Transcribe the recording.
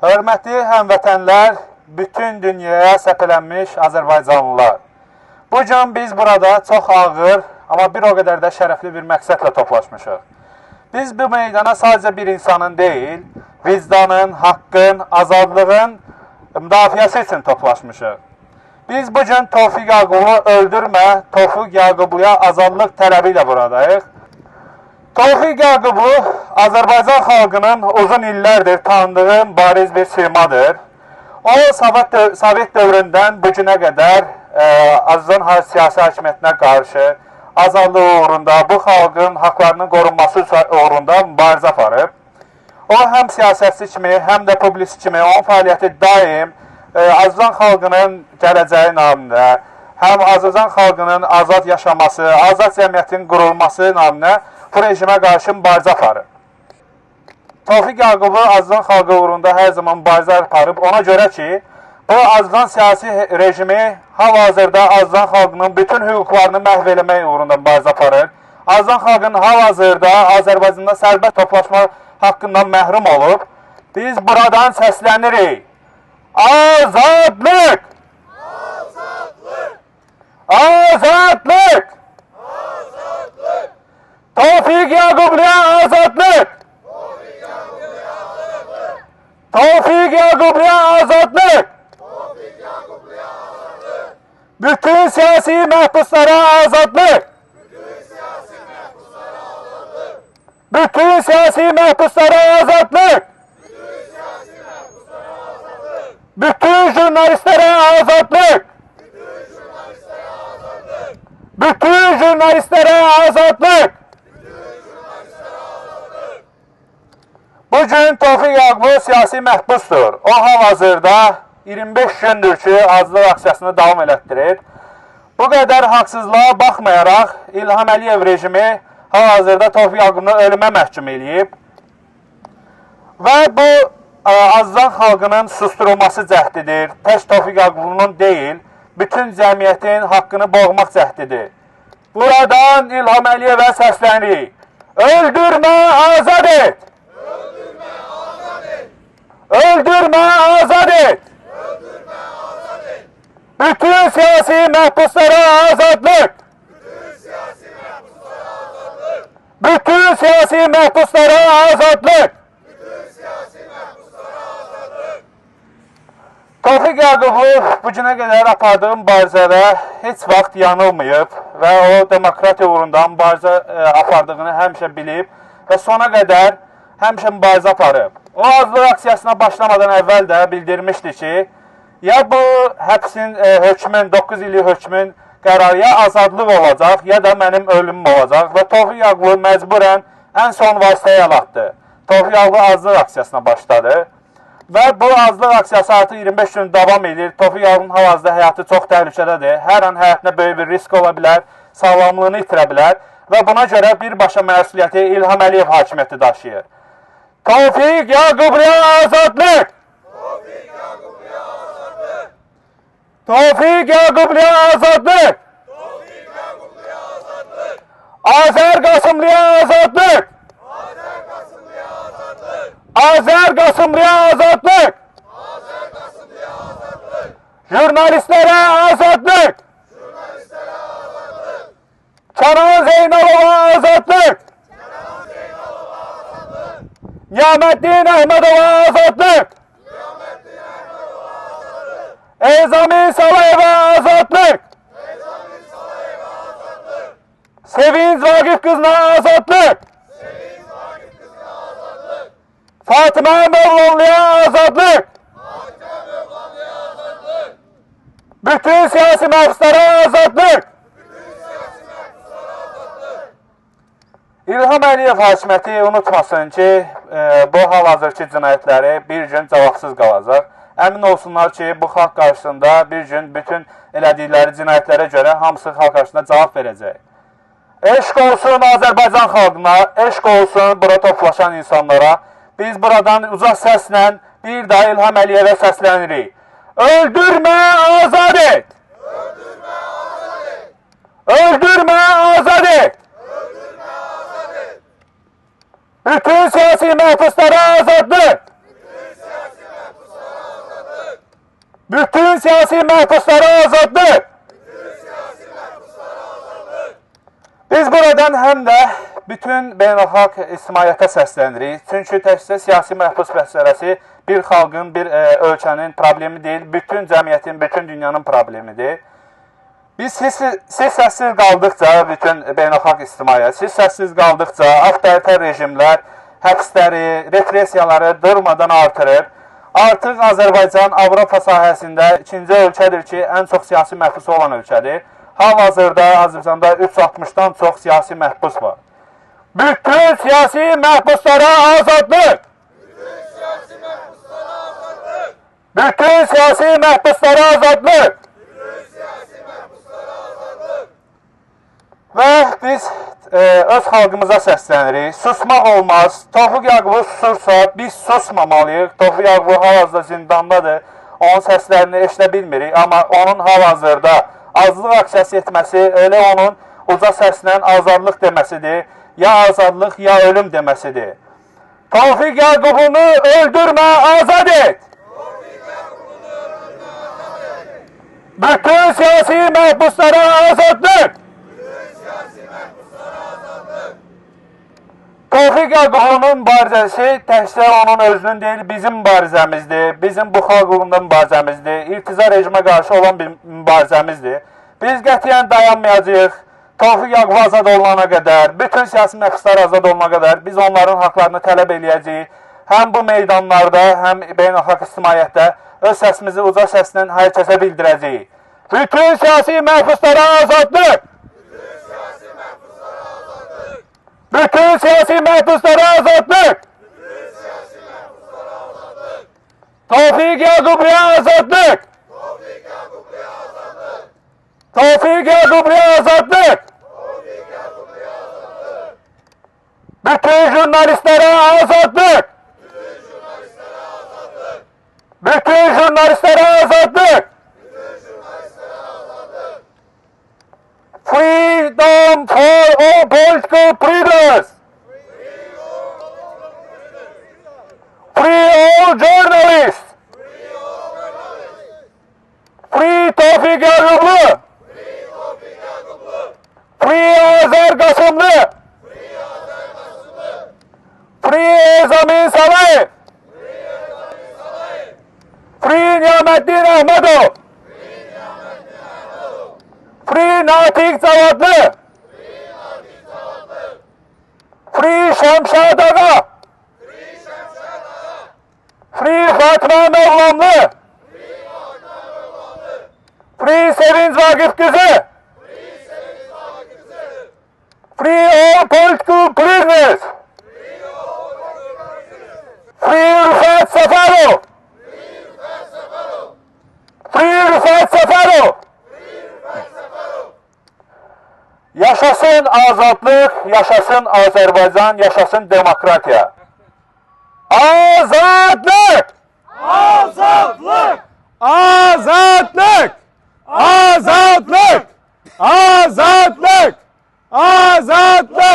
Hörmətli həmvətənlər, bütün dünyaya səpələnmiş Azərbaycanlılar. Bu gün biz burada çox ağır, amma bir o qədər də şərəfli bir məqsədlə toplaşmışıq. Biz bu meydana sadəcə bir insanın deyil, vicdanın, haqqın, azadlığın müdafiəsi üçün toplaşmışıq. Biz bu gün Tofiq Yaqubu öldürmə, Tofiq Yaqubuya azadlıq tələbi ilə buradayıq. Tofiq Yaqubu Azərbaycan xalqının uzun illərdir tanıdığı bariz bir simadır. O, Sovet dövründən bu günə qədər Azərbaycan siyasi hakimiyyətinə qarşı azadlığı uğrunda, bu xalqın haqlarının qorunması uğrunda mübarizə aparıb. O, həm siyasətçi kimi, həm də publisist kimi onun fəaliyyəti daim Azərbaycan xalqının gələcəyi namında, həm Azərbaycan xalqının azad yaşaması, azad cəmiyyətin qurulması namında bu rejimə qarşı mübarizə aparıb. Tofiq Yaqubu Azərbaycan xalqı uğrunda hər zaman mübarizə aparıb. Ona görə ki, bu Azərbaycan siyasi rejimi hal-hazırda Azərbaycan xalqının bütün hüquqlarını məhv eləmək uğrunda mübarizə aparır. Azərbaycan xalqının hal-hazırda Azərbaycanda sərbəst toplaşma haqqından məhrum olub. Biz buradan səslənirik. Azadlıq! Azadlıq! Azadlıq! Tofiq Yaqubuya azadlıq! Tofiq Yaqubuya azadlıq! Bütün siyasi məhbuslara azadlıq! Bütün siyasi məhbuslara azadlıq! Bütün jurnalistlərə azadlıq! Bütün jurnalistlərə azadlıq! Bugün Tofiq Yaqubu siyasi məhbusdur. O hal-hazırda 25 gündür ki, azadlıq aksiyasını davam elətdirir. Bu qədər haqsızlığa baxmayaraq İlham Əliyev rejimi hal-hazırda Tofiq Yaqubunu ölümə məhkum eləyib. Və bu Azərbaycan xalqının susturulması cəhdidir. Tək Tofiq Yaqubunun deyil, bütün cəmiyyətin haqqını boğmaq cəhdidir. Buradan İlham Əliyevə səslənirik. Öldürmə, azad et! Öldürmə, azad et! Bütün siyasi məhbuslara azadlıq! Bütün siyasi məhbuslara azadlıq! Tofiq Yaqubu bu günə qədər apardığı mübarizədə heç vaxt yanılmayıb və o demokratiya uğrunda mübarizə apardığını həmişə bilib və sona qədər həmişə mübarizə aparıb. O azadlıq aksiyasına başlamadan əvvəl də bildirmişdi ki, ya bu həbsin hökmün, 9 illik hökmün qərarı ya azadlıq olacaq, ya da mənim ölümüm olacaq və Tofiq Yaqubu məcburən ən son vasitəyə əl atdı. Tofiq Yaqubu azadlıq aksiyasına başladı və bu azadlıq aksiyası artıq 25 gün davam edir. Tofiq Yaqubunun hal-hazırda həyatı çox təhlükədədir. Hər an həyatına böyük bir risk ola bilər, sağlamlığını itirə bilər və buna görə birbaşa məsuliyyəti İlham Əliyev hakimiyyəti daşıyır. Tofiq Yaqubuya azadlıq! Tofiq Yaqubuya azadlıq! Azər Qasımlıya azadlıq! Azər Qasımlıya azadlıq! Jurnalistlərə azadlıq! Kənan Zeynalova azadlıq! Niyaməddin Əhmədova azadlıq! Ezamin Salayeva azadlıq! Sevinç Vaqif qızına azadlıq! Fatıma Mövlanlıya azadlıq! Bütün siyasi məhbuslara azadlıq! İlham Əliyev hakimiyyəti unutmasın ki, bu hal-hazırki cinayətləri bir gün cavabsız qalacaq. Əmin olsunlar ki, bu xalq qarşısında bir gün bütün elədikləri cinayətlərə görə hamısı xalq qarşısında cavab verəcək. Eşq olsun Azərbaycan xalqına, eşq olsun bura toplaşan insanlara. Biz buradan uzaq səslə bir daha İlham Əliyevə səslənirik. Öldürmə, azad et! Öldürmə, azad et! Bütün siyasi məhbuslara azadlıq! Bütün siyasi məhbuslara azadlıq! Biz buradan həm də bütün beynəlxalq ictimaiyyətə səslənirik. Çünki təkcə siyasi məhbus məsələsi bir xalqın, bir ölkənin problemi deyil, bütün cəmiyyətin, bütün dünyanın problemidir. Siz səssiz qaldıqca, bütün beynəlxalq ictimaiyyət, siz səssiz qaldıqca avtoritar rejimlər həbsləri, repressiyaları durmadan artırır. Artıq Azərbaycan Avropa sahəsində ikinci ölkədir ki, ən çox siyasi məhbusu olan ölkədir. Hal-hazırda Azərbaycanda 360-dan çox siyasi məhbus var. Bütün siyasi məhbuslara azadlıq! Bütün siyasi məhbuslara azadlıq! Və biz öz xalqımıza səslənirik. Susmaq olmaz. Tofiq Yaqubov susursa, biz susmamalıyıq. Tofiq Yaqubov hal-hazırda zindandadır. Onun səslərini eşidə bilmirik. Amma onun hal-hazırda azlıq aksiyası etməsi, elə onun uca səslə azadlıq deməsidir. Ya azadlıq, ya ölüm deməsidir. Tofiq Yaqubunu öldürmə, azad et! Bütün siyasi məhbuslara azadlıq! Tofiq Yaqubunun mübarizəsi təkcə onun özünün deyil, bizim mübarizəmizdir. Bizim bu xalq uğrunda mübarizəmizdir. İltiza rejimə qarşı olan bir mübarizəmizdir. Biz qətiyyən dayanmayacağıq. Tofiq Yaqub azad olunana qədər, bütün siyasi məhbuslar azad olunana qədər biz onların haqlarını tələb eləyəcəyik. Həm bu meydanlarda, həm beynəlxalq ictimaiyyətdə öz səsimizi uca səslə hər kəsə bildirəcəyik. Bütün siyasi məhbuslara azadlıq! Bütün siyasi məhbuslara azadlıq! Tofiq Yaqubuya azadlıq! Tofiq Yaqubuya azadlıq! Bütün jurnalistlərə azadlıq! Bütün jurnalistlərə azadlıq! Freedom for all political prisoners! Free all journalists! Free Tofiq Yaqublu! Free Azər Qasımlı! Free Ezamin Salayev! Free Niyaməddin Əhmədov! Free Natiq Cavadlı! Free Şəmşad Ağa! Free Fatma Məğlamlı! Free Sevinç Vaqif qızı! Free all political prisoners! Free Rüfət Səfərov! Free Rüfət Səfərov! Yaşasın azadlıq, yaşasın Azərbaycan, yaşasın demokratiya. Azadlıq! Azadlıq! Azadlıq! Azadlıq! Azadlıq! Azadlıq!